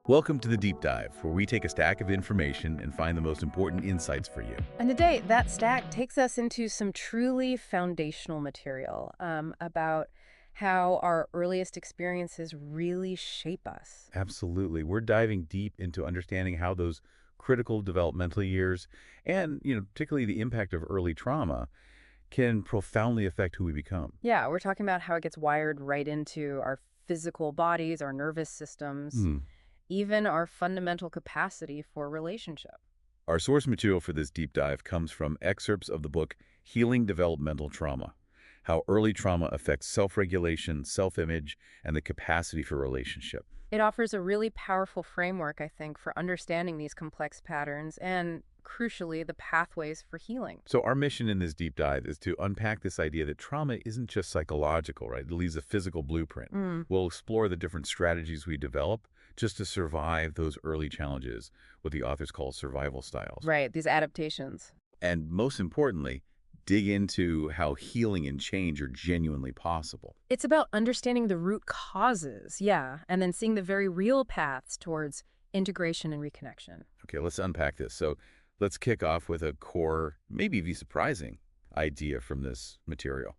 Welcome to the Deep Dive, where we take a stack of information and find the most important insights for you. And today, that stack takes us into some truly foundational material about how our earliest experiences really shape us. Absolutely. We're diving deep into understanding how those critical developmental years and, particularly the impact of early trauma can profoundly affect who we become. Yeah, we're talking about how it gets wired right into our physical bodies, our nervous systems, Hmm. even our fundamental capacity for relationship. Our source material for this deep dive comes from excerpts of the book Healing Developmental Trauma: How Early Trauma Affects Self-Regulation, Self-Image, and the Capacity for Relationship. It offers a really powerful framework, I think, for understanding these complex patterns and, crucially, the pathways for healing. So our mission in this deep dive is to unpack this idea that trauma isn't just psychological, right? It leaves a physical blueprint. Mm. We'll explore the different strategies we develop just to survive those early challenges, what the authors call survival styles. Right, these adaptations. And most importantly, dig into how healing and change are genuinely possible. It's about understanding the root causes, yeah, and then seeing the very real paths towards integration and reconnection. Okay, let's unpack this. So let's kick off with a core, maybe even surprising idea from this material.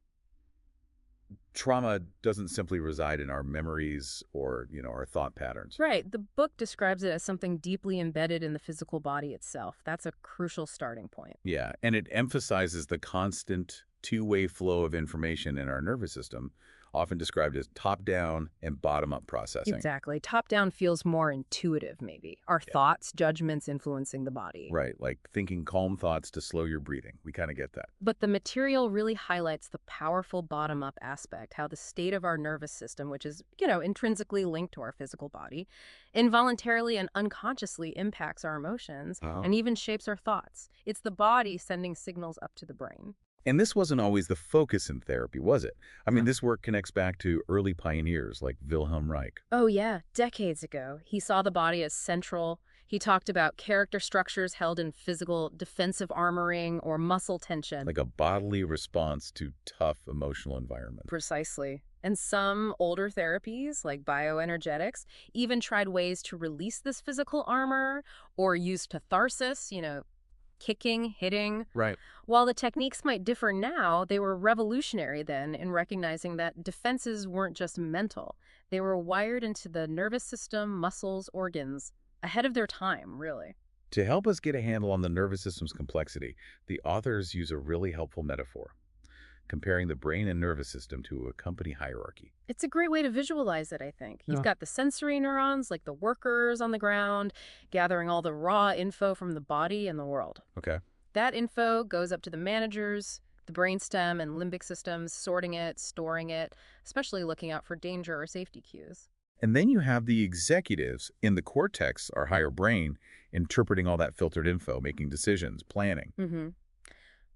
Trauma doesn't simply reside in our memories or, our thought patterns. Right, the book describes it as something deeply embedded in the physical body itself. That's a crucial starting point. Yeah, and it emphasizes the constant two-way flow of information in our nervous system, often described as top-down and bottom-up processing. Exactly. Top-down feels more intuitive, maybe. Our thoughts, judgments influencing the body. Right, like thinking calm thoughts to slow your breathing. We kind of get that. But the material really highlights the powerful bottom-up aspect, how the state of our nervous system, which is, intrinsically linked to our physical body, involuntarily and unconsciously impacts our emotions and even shapes our thoughts. It's the body sending signals up to the brain. And this wasn't always the focus in therapy, was it? I mean, this work connects back to early pioneers like Wilhelm Reich. Oh, yeah. Decades ago, he saw the body as central. He talked about character structures held in physical defensive armoring or muscle tension. Like a bodily response to tough emotional environments. Precisely. And some older therapies, like bioenergetics, even tried ways to release this physical armor or use catharsis, kicking, hitting. Right. While the techniques might differ now, they were revolutionary then in recognizing that defenses weren't just mental. They were wired into the nervous system, muscles, organs, ahead of their time, really. To help us get a handle on the nervous system's complexity, the authors use a really helpful metaphor, comparing the brain and nervous system to a company hierarchy. It's a great way to visualize it, I think. You've got the sensory neurons, like the workers on the ground, gathering all the raw info from the body and the world. Okay. That info goes up to the managers, the brainstem and limbic systems, sorting it, storing it, especially looking out for danger or safety cues. And then you have the executives in the cortex, our higher brain, interpreting all that filtered info, making decisions, planning.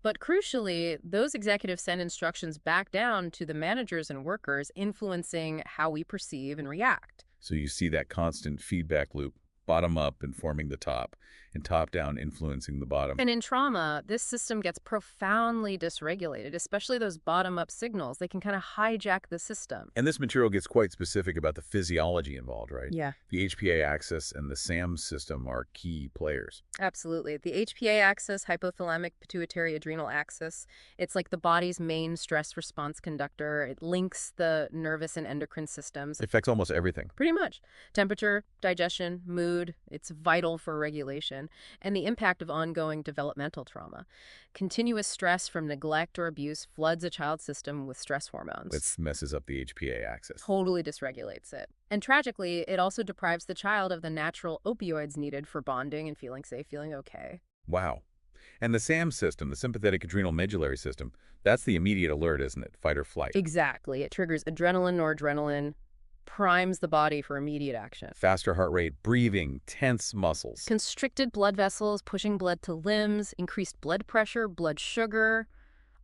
But crucially, those executives send instructions back down to the managers and workers, influencing how we perceive and react. So you see that constant feedback loop, bottom up informing the top, and top down influencing the bottom. And in trauma, this system gets profoundly dysregulated, especially those bottom-up signals. They can kind of hijack the system. And this material gets quite specific about the physiology involved, right? Yeah. The HPA axis and the SAM system are key players. Absolutely. The HPA axis, hypothalamic pituitary adrenal axis, it's like the body's main stress response conductor. It links the nervous and endocrine systems. It affects almost everything. Pretty much. Temperature, digestion, mood, it's vital for regulation, and the impact of ongoing developmental trauma. Continuous stress from neglect or abuse floods a child's system with stress hormones. This messes up the HPA axis. Totally dysregulates it. And tragically, it also deprives the child of the natural opioids needed for bonding and feeling safe, feeling okay. Wow. And the SAM system, the sympathetic adrenal medullary system, that's the immediate alert, isn't it? Fight or flight. Exactly. It triggers adrenaline, noradrenaline, primes the body for immediate action. Faster heart rate, breathing, tense muscles. Constricted blood vessels, pushing blood to limbs, increased blood pressure, blood sugar,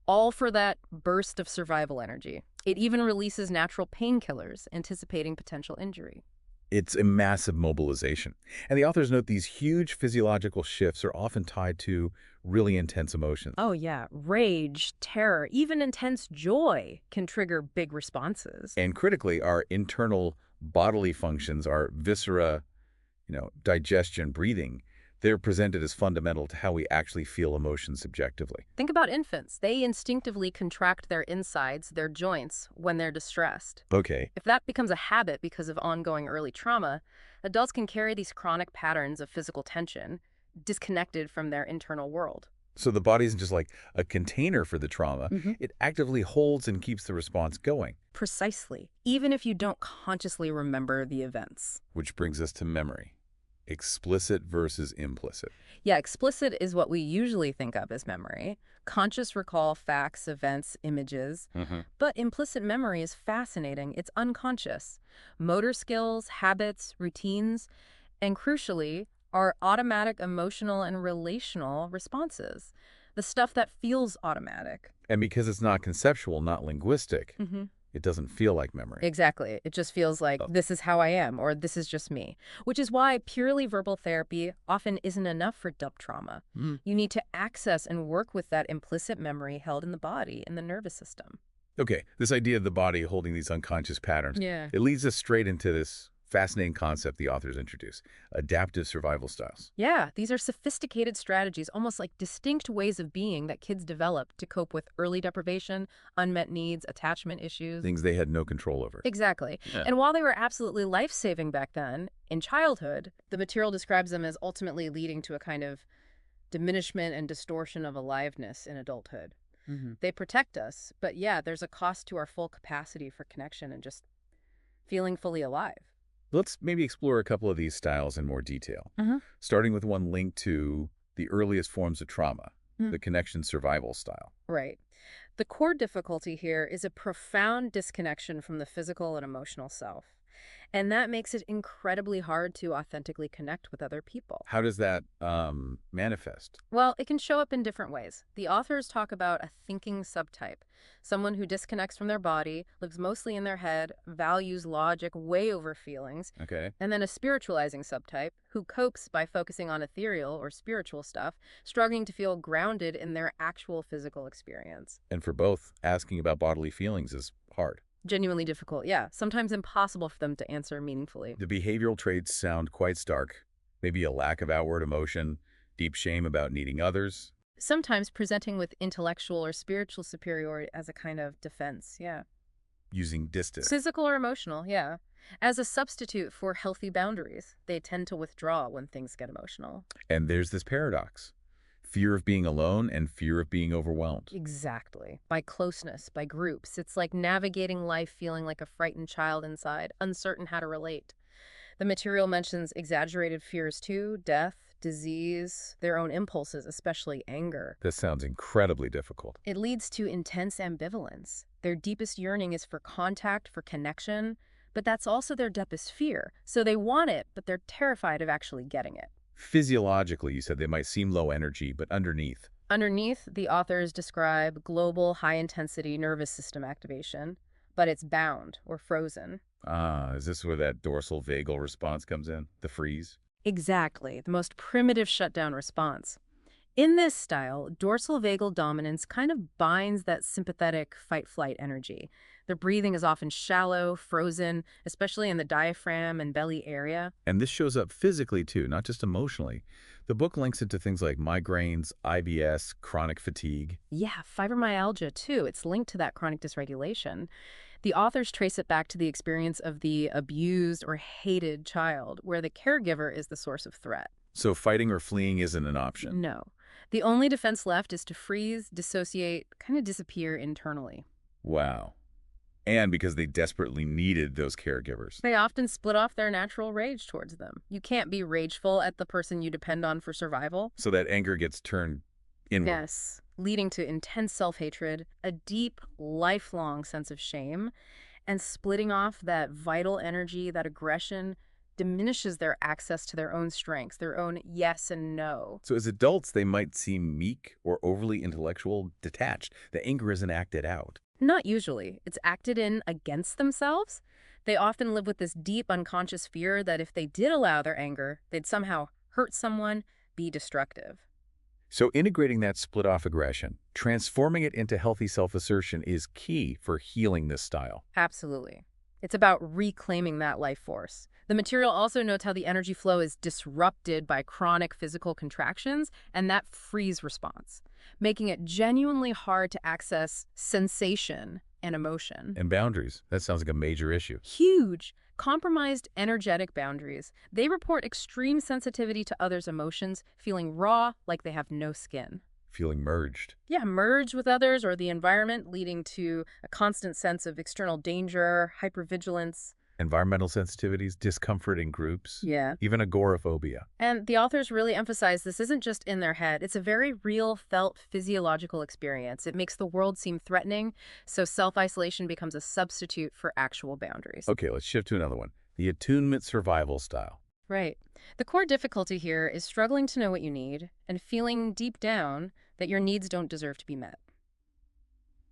all for that burst of survival energy. It even releases natural painkillers, anticipating potential injury. It's a massive mobilization. And the authors note these huge physiological shifts are often tied to really intense emotions. Oh, yeah. Rage, terror, even intense joy can trigger big responses. And critically, our internal bodily functions, our viscera digestion, breathing, they're presented as fundamental to how we actually feel emotions subjectively. Think about infants. They instinctively contract their insides, their joints, when they're distressed. Okay. If that becomes a habit because of ongoing early trauma, adults can carry these chronic patterns of physical tension, disconnected from their internal world. So the body isn't just like a container for the trauma. Hmm. It actively holds and keeps the response going, Precisely, even if you don't consciously remember the events. which brings us to memory. Explicit versus implicit. Yeah, explicit is what we usually think of as memory. Conscious recall facts, events, images. Hmm. But implicit memory is fascinating. It's unconscious. Motor skills, habits, routines, and crucially, our automatic emotional and relational responses. The stuff that feels automatic. And because it's not conceptual, not linguistic, Hmm. it doesn't feel like memory. Exactly. It just feels like Oh. this is how I am, or this is just me. Which is why purely verbal therapy often isn't enough for dump trauma. Mm. You need to access and work with that implicit memory held in the body, in the nervous system. Okay, this idea of the body holding these unconscious patterns, Yeah. it leads us straight into this fascinating concept the authors introduce, adaptive survival styles. Yeah, these are sophisticated strategies, almost like distinct ways of being that kids develop to cope with early deprivation, unmet needs, attachment issues. Things they had no control over. Exactly. Yeah. And while they were absolutely life-saving back then, in childhood, the material describes them as ultimately leading to a kind of diminishment and distortion of aliveness in adulthood. Mhm. They protect us, but yeah, there's a cost to our full capacity for connection and just feeling fully alive. Let's maybe explore a couple of these styles in more detail, starting with one linked to the earliest forms of trauma, Mm. the connection survival style. Right. The core difficulty here is a profound disconnection from the physical and emotional self. And that makes it incredibly hard to authentically connect with other people. How does that manifest? Well, it can show up in different ways. The authors talk about a thinking subtype, someone who disconnects from their body, lives mostly in their head, values logic way over feelings, Okay. and then a spiritualizing subtype who copes by focusing on ethereal or spiritual stuff, struggling to feel grounded in their actual physical experience. And for both, asking about bodily feelings is hard. Genuinely difficult, yeah. Sometimes impossible for them to answer meaningfully. The behavioral traits sound quite stark. Maybe a lack of outward emotion, deep shame about needing others. Sometimes presenting with intellectual or spiritual superiority as a kind of defense, yeah. Using distance. Physical or emotional, yeah. As a substitute for healthy boundaries, they tend to withdraw when things get emotional. And there's this paradox. Fear of being alone and fear of being overwhelmed. Exactly. By closeness, by groups. It's like navigating life feeling like a frightened child inside, uncertain how to relate. The material mentions exaggerated fears too, death, disease, their own impulses, especially anger. This sounds incredibly difficult. It leads to intense ambivalence. Their deepest yearning is for contact, for connection, but that's also their deepest fear. So they want it, but they're terrified of actually getting it. Physiologically, you said they might seem low energy, but underneath. Underneath, the authors describe global high-intensity nervous system activation, but it's bound or frozen. Is this where that dorsal vagal response comes in? The freeze? Exactly, the most primitive shutdown response. In this style, dorsal vagal dominance kind of binds that sympathetic fight-flight energy. The breathing is often shallow, frozen, especially in the diaphragm and belly area. And this shows up physically too, not just emotionally. The book links it to things like migraines, IBS, chronic fatigue. Yeah, fibromyalgia too. It's linked to that chronic dysregulation. The authors trace it back to the experience of the abused or hated child, where the caregiver is the source of threat. So fighting or fleeing isn't an option. No. The only defense left is to freeze, dissociate, kind of disappear internally. Wow. And because they desperately needed those caregivers. They often split off their natural rage towards them. You can't be rageful at the person you depend on for survival. So that anger gets turned inward. Yes, leading to intense self-hatred, a deep, lifelong sense of shame, and splitting off that vital energy, that aggression, diminishes their access to their own strengths, their own yes and no. So as adults, they might seem meek or overly intellectual, detached. The anger isn't acted out. Not usually. It's acted in against themselves. They often live with this deep unconscious fear that if they did allow their anger, they'd somehow hurt someone, be destructive. So integrating that split-off aggression, transforming it into healthy self-assertion is key for healing this style. Absolutely. It's about reclaiming that life force, The material also notes how the energy flow is disrupted by chronic physical contractions and that freeze response, making it genuinely hard to access sensation and emotion. And boundaries. That sounds like a major issue. Huge, compromised energetic boundaries. They report extreme sensitivity to others' emotions, feeling raw, like they have no skin. Feeling merged. Yeah, merged with others or the environment, leading to a constant sense of external danger, hypervigilance. Environmental sensitivities, discomfort in groups, Yeah. even agoraphobia. And the authors really emphasize this isn't just in their head. It's a very real, felt, physiological experience. It makes the world seem threatening, so self-isolation becomes a substitute for actual boundaries. Okay, let's shift to another one. The attunement survival style. Right. The core difficulty here is struggling to know what you need and feeling deep down that your needs don't deserve to be met.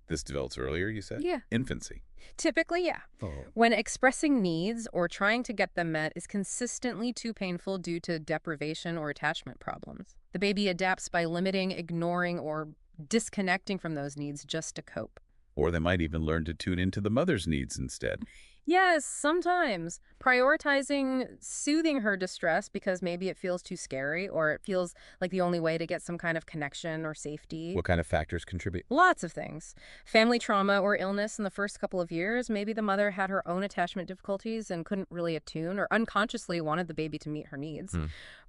This develops earlier, you said? Yeah. Infancy. Typically, yeah. Oh. When expressing needs or trying to get them met is consistently too painful due to deprivation or attachment problems. The baby adapts by limiting, ignoring, or disconnecting from those needs just to cope. Or they might even learn to tune into the mother's needs instead. Yes, sometimes. Prioritizing soothing her distress because maybe it feels too scary or it feels like the only way to get some kind of connection or safety. What kind of factors contribute? Lots of things. Family trauma or illness in the first couple of years. Maybe the mother had her own attachment difficulties and couldn't really attune or unconsciously wanted the baby to meet her needs.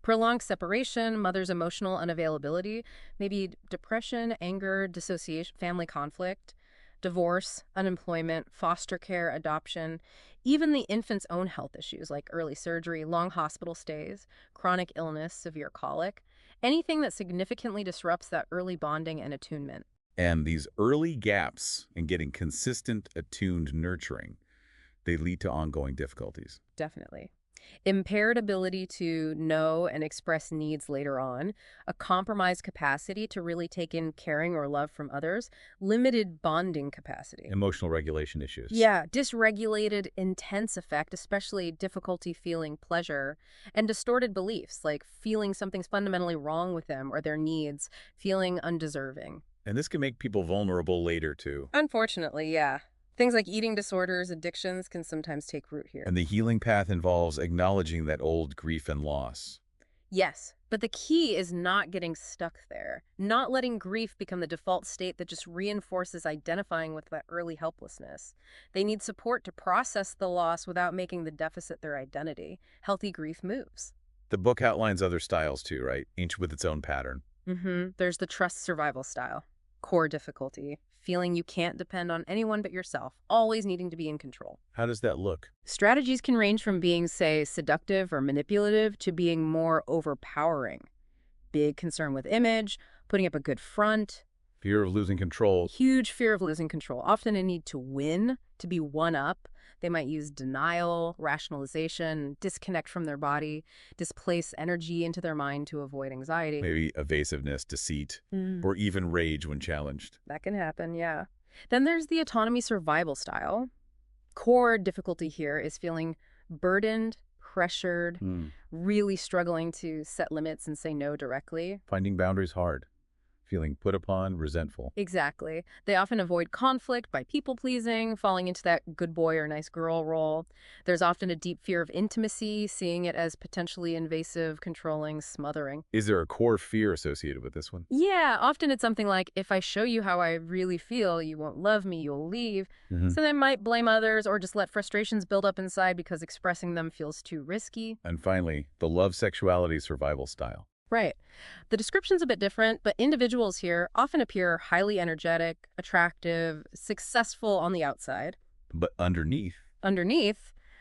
Prolonged separation, mother's emotional unavailability, maybe depression, anger, dissociation, family conflict. Divorce, unemployment, foster care, adoption, even the infant's own health issues like early surgery, long hospital stays, chronic illness, severe colic, anything that significantly disrupts that early bonding and attunement. And these early gaps in getting consistent, attuned nurturing, they lead to ongoing difficulties. Definitely. Impaired ability to know and express needs later on, a compromised capacity to really take in caring or love from others, limited bonding capacity. Emotional regulation issues. Yeah, dysregulated intense affect, especially difficulty feeling pleasure, and distorted beliefs, like feeling something's fundamentally wrong with them or their needs, feeling undeserving. And this can make people vulnerable later, too. Unfortunately, yeah. Things like eating disorders, addictions can sometimes take root here. And the healing path involves acknowledging that old grief and loss. Yes, but the key is not getting stuck there, not letting grief become the default state that just reinforces identifying with that early helplessness. They need support to process the loss without making the deficit their identity. Healthy grief moves. The book outlines other styles, too, right? Each with its own pattern. There's the trust survival style. Core difficulty. Feeling you can't depend on anyone but yourself, always needing to be in control. How does that look? Strategies can range from being, say, seductive or manipulative to being more overpowering. Big concern with image, putting up a good front. Fear of losing control. Huge fear of losing control. Often a need to win, to be one up. They might use denial, rationalization, disconnect from their body, displace energy into their mind to avoid anxiety. Maybe evasiveness, deceit, or even rage when challenged. That can happen, yeah. Then there's the autonomy survival style. Core difficulty here is feeling burdened, pressured, really struggling to set limits and say no directly. Finding boundaries hard. Feeling put upon, resentful. Exactly. They often avoid conflict by people-pleasing, falling into that good boy or nice girl role. There's often a deep fear of intimacy, seeing it as potentially invasive, controlling, smothering. Is there a core fear associated with this one? Yeah, often it's something like, if I show you how I really feel, you won't love me, you'll leave. So they might blame others or just let frustrations build up inside because expressing them feels too risky. And finally, the love sexuality survival style. Right. The description's a bit different, but individuals here often appear highly energetic, attractive, successful on the outside. But underneath,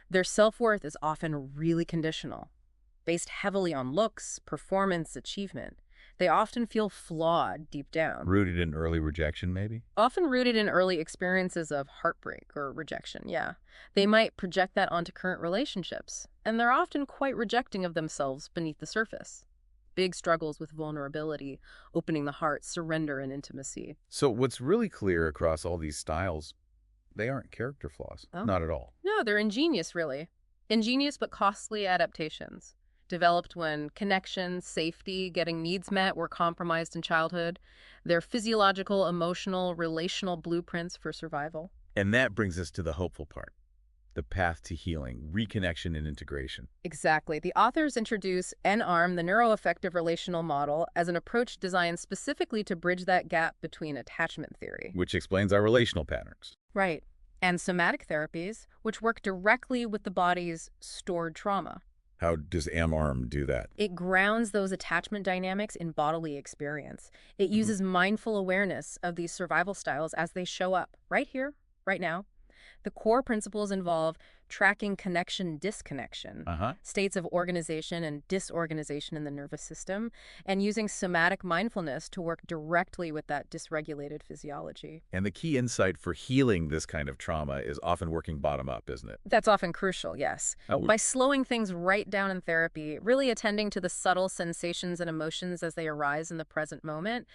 Their self-worth is often really conditional, based heavily on looks, performance, achievement. They often feel flawed deep down. rooted in early rejection, maybe? Often rooted in early experiences of heartbreak or rejection, yeah. They might project that onto current relationships, and they're often quite rejecting of themselves beneath the surface. Big struggles with vulnerability, opening the heart, surrender, and intimacy. So what's really clear across all these styles, they aren't character flaws. Oh. Not at all. No, they're ingenious, really. Ingenious but costly adaptations. Developed when connection, safety, getting needs met were compromised in childhood. They're physiological, emotional, relational blueprints for survival. And that brings us to the hopeful part. the path to healing, reconnection, and integration. Exactly. The authors introduce NARM, the neuroaffective relational model, as an approach designed specifically to bridge that gap between attachment theory. Which explains our relational patterns. Right. And somatic therapies, which work directly with the body's stored trauma. How does AMARM do that? It grounds those attachment dynamics in bodily experience. It uses mindful awareness of these survival styles as they show up, right here, right now. The core principles involve tracking connection-disconnection, states of organization and disorganization in the nervous system, and using somatic mindfulness to work directly with that dysregulated physiology. And the key insight for healing this kind of trauma is often working bottom up, isn't it? That's often crucial, yes. By slowing things right down in therapy, really attending to the subtle sensations and emotions as they arise in the present moment,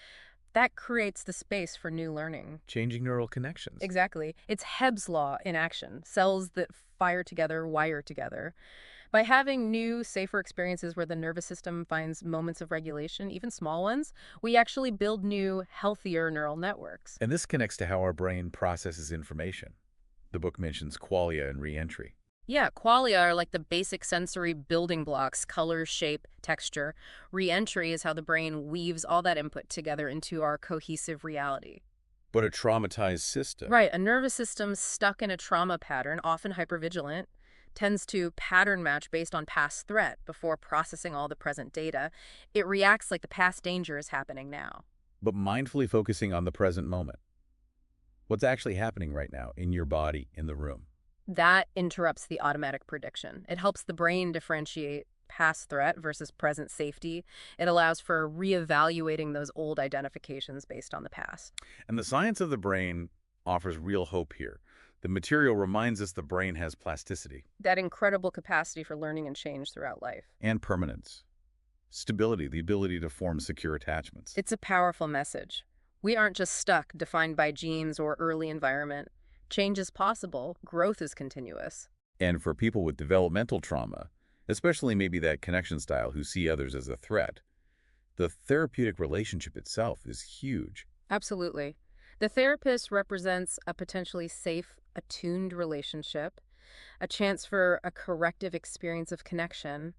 that creates the space for new learning. Changing neural connections. Exactly. It's Hebb's law in action. Cells that fire together wire together. By having new, safer experiences where the nervous system finds moments of regulation, even small ones, we actually build new, healthier neural networks. And this connects to how our brain processes information. The book mentions qualia and reentry. Yeah, qualia are like the basic sensory building blocks: color, shape, texture. Reentry is how the brain weaves all that input together into our cohesive reality. But a traumatized system. Right, a nervous system stuck in a trauma pattern, often hypervigilant, tends to pattern match based on past threat before processing all the present data. It reacts like the past danger is happening now. But mindfully focusing on the present moment. What's actually happening right now in your body, in the room? That interrupts the automatic prediction. It helps the brain differentiate past threat versus present safety. It allows for reevaluating those old identifications based on the past. And the science of the brain offers real hope here. The material reminds us the brain has plasticity. That incredible capacity for learning and change throughout life. And permanence. Stability, the ability to form secure attachments. It's a powerful message. We aren't just stuck, defined by genes or early environment. Change is possible. Growth is continuous. And for people with developmental trauma, especially maybe that connection style who see others as a threat, the therapeutic relationship itself is huge. Absolutely. The therapist represents a potentially safe, attuned relationship, a chance for a corrective experience of connection.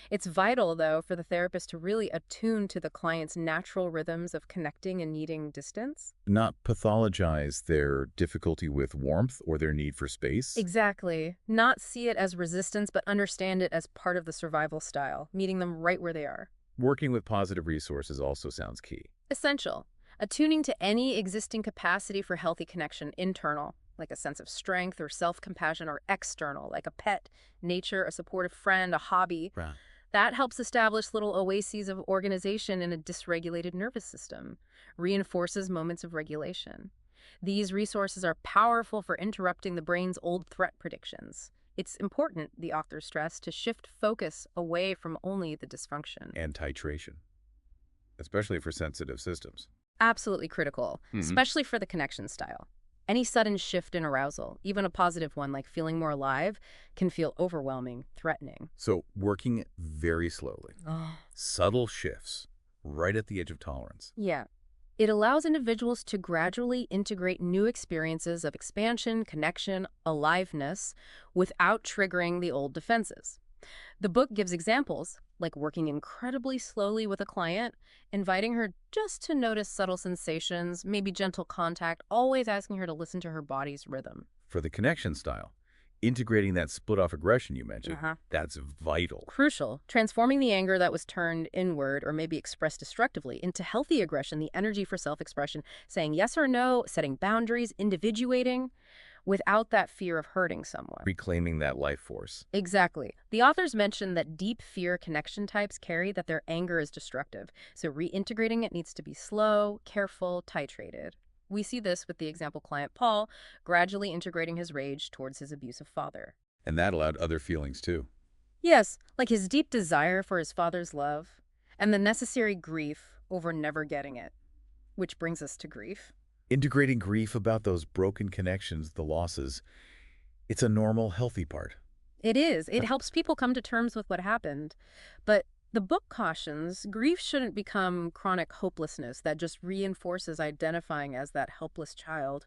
It's vital, though, for the therapist to really attune to the client's natural rhythms of connecting and needing distance. Not pathologize their difficulty with warmth or their need for space. Exactly. Not see it as resistance, but understand it as part of the survival style, meeting them right where they are. Working with positive resources also sounds key. Essential. Attuning to any existing capacity for healthy connection, internal, like a sense of strength or self-compassion, or external, like a pet, nature, a supportive friend, a hobby. Right. That helps establish little oases of organization in a dysregulated nervous system, reinforces moments of regulation. These resources are powerful for interrupting the brain's old threat predictions. It's important, the authors stress, to shift focus away from only the dysfunction. And titration, especially for sensitive systems. Absolutely critical, especially for the connection style. Any sudden shift in arousal, even a positive one like feeling more alive, can feel overwhelming, threatening. So working very slowly. Subtle shifts, right at the edge of tolerance. Yeah. It allows individuals to gradually integrate new experiences of expansion, connection, aliveness, without triggering the old defenses. The book gives examples, like working incredibly slowly with a client, inviting her just to notice subtle sensations, maybe gentle contact, always asking her to listen to her body's rhythm. For the connection style, integrating that split-off aggression you mentioned, that's vital. Crucial. Transforming the anger that was turned inward or maybe expressed destructively into healthy aggression, the energy for self-expression, saying yes or no, setting boundaries, individuating, without that fear of hurting someone. Reclaiming that life force. Exactly. The authors mention that deep fear connection types carry that their anger is destructive, so reintegrating it needs to be slow, careful, titrated. We see this with the example client Paul, gradually integrating his rage towards his abusive father. And that allowed other feelings too. Yes, like his deep desire for his father's love, and the necessary grief over never getting it. Which brings us to grief. Integrating grief about those broken connections, the losses, it's a normal, healthy part. It is. It helps people come to terms with what happened. But the book cautions grief shouldn't become chronic hopelessness that just reinforces identifying as that helpless child.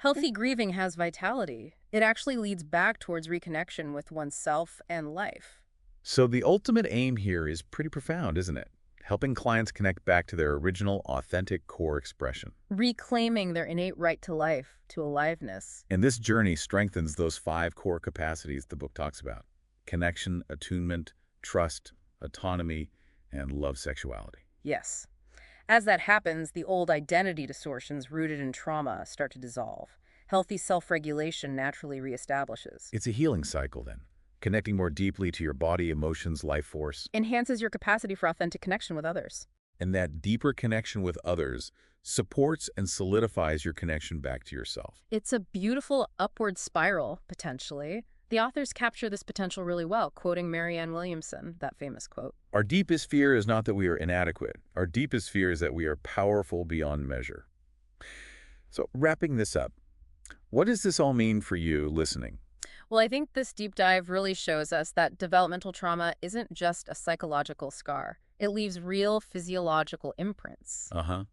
Healthy grieving has vitality. It actually leads back towards reconnection with oneself and life. So the ultimate aim here is pretty profound, isn't it? Helping clients connect back to their original, authentic core expression. Reclaiming their innate right to life, to aliveness. And this journey strengthens those 5 core capacities the book talks about: connection, attunement, trust, autonomy, and love sexuality. Yes. As that happens, the old identity distortions rooted in trauma start to dissolve. Healthy self-regulation naturally reestablishes. It's a healing cycle then, connecting more deeply to your body, emotions, life force. Enhances your capacity for authentic connection with others. And that deeper connection with others supports and solidifies your connection back to yourself. It's a beautiful upward spiral, potentially. The authors capture this potential really well, quoting Marianne Williamson, that famous quote. Our deepest fear is not that we are inadequate. Our deepest fear is that we are powerful beyond measure. So wrapping this up, what does this all mean for you listening? Well, I think this deep dive really shows us that developmental trauma isn't just a psychological scar. It leaves real physiological imprints. And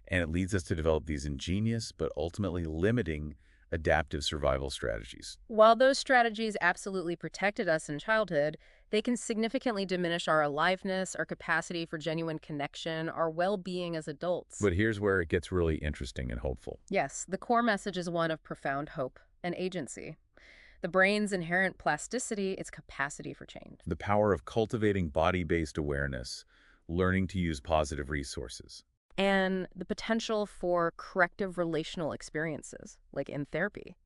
it leads us to develop these ingenious but ultimately limiting adaptive survival strategies. While those strategies absolutely protected us in childhood, they can significantly diminish our aliveness, our capacity for genuine connection, our well-being as adults. But here's where it gets really interesting and hopeful. Yes, the core message is one of profound hope and agency. The brain's inherent plasticity, its capacity for change. The power of cultivating body-based awareness, learning to use positive resources. And the potential for corrective relational experiences, like in therapy.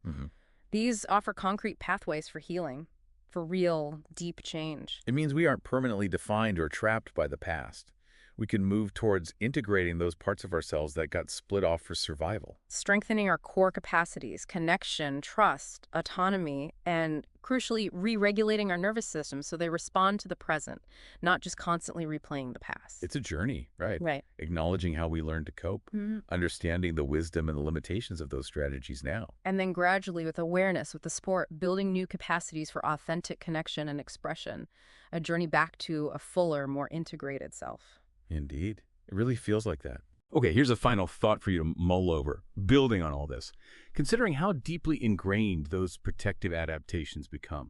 These offer concrete pathways for healing, for real, deep change. It means we aren't permanently defined or trapped by the past. We can move towards integrating those parts of ourselves that got split off for survival. Strengthening our core capacities, connection, trust, autonomy, and crucially, re-regulating our nervous system so they respond to the present, not just constantly replaying the past. It's a journey, right? Right. Acknowledging how we learn to cope, understanding the wisdom and the limitations of those strategies now. And then gradually, with awareness, with the support, building new capacities for authentic connection and expression, a journey back to a fuller, more integrated self. Indeed. It really feels like that. Okay, here's a final thought for you to mull over, building on all this. Considering how deeply ingrained those protective adaptations become,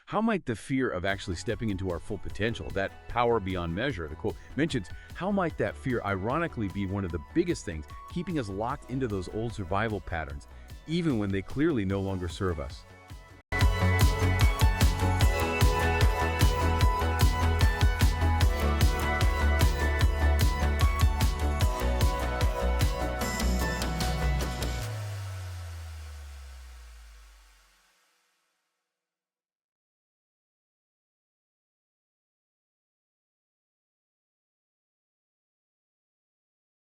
how might the fear of actually stepping into our full potential, that power beyond measure, the quote mentions, how might that fear ironically be one of the biggest things keeping us locked into those old survival patterns, even when they clearly no longer serve us?